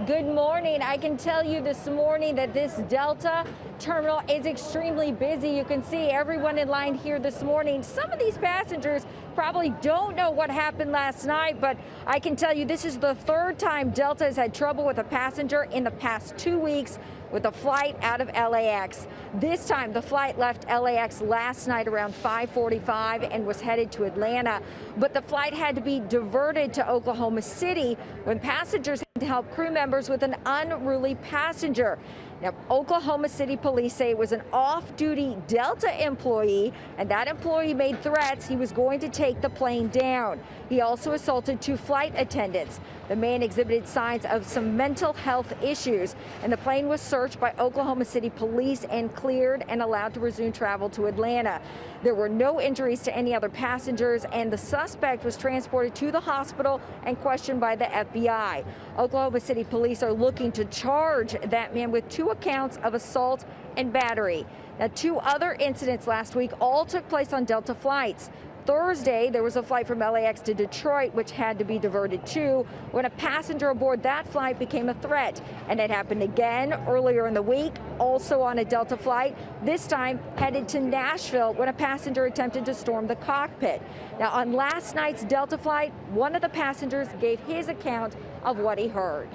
Good morning. I can tell you this morning that this Delta terminal is extremely busy. You can see everyone in line here this morning. Some of these passengers probably don't know what happened last night, but I can tell you this is the third time Delta has had trouble with a passenger in the past 2 weeks with a flight out of LAX. This time the flight left LAX last night around 5:45 and was headed to Atlanta, but the flight had to be diverted to Oklahoma City when passengers had to help crew members with an unruly passenger. Now, Oklahoma City police say it was an off-duty Delta employee, and that employee made threats he was going to take the plane down. He also assaulted 2 flight attendants. The man exhibited signs of some mental health issues, and the plane was searched by Oklahoma City police and cleared and allowed to resume travel to Atlanta. There were no injuries to any other passengers, and the suspect was transported to the hospital and questioned by the FBI. Oklahoma City police are looking to charge that man with 2 accounts of assault and battery. Now, 2 other incidents last week all took place on Delta flights. Thursday, there was a flight from LAX to Detroit, which had to be diverted too, when a passenger aboard that flight became a threat. And it happened again earlier in the week, also on a Delta flight, this time headed to Nashville when a passenger attempted to storm the cockpit. Now, on last night's Delta flight, one of the passengers gave his account of what he heard.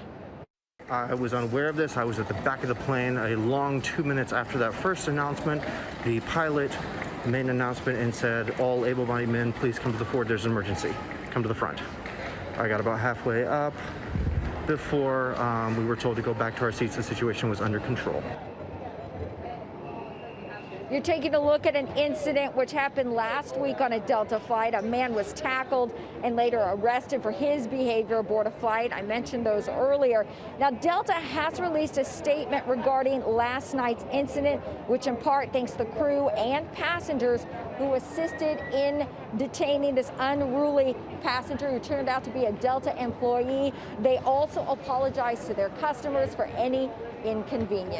I was unaware of this. I was at the back of the plane a long 2 minutes after that first announcement. The pilot made an announcement and said, all able-bodied men, please come to the forward. There's an emergency. Come to the front. I got about halfway up before we were told to go back to our seats. The situation was under control. You're taking a look at an incident which happened last week on a Delta flight. A man was tackled and later arrested for his behavior aboard a flight. I mentioned those earlier. Now, Delta has released a statement regarding last night's incident, which in part thanks the crew and passengers who assisted in detaining this unruly passenger who turned out to be a Delta employee. They also apologized to their customers for any inconvenience.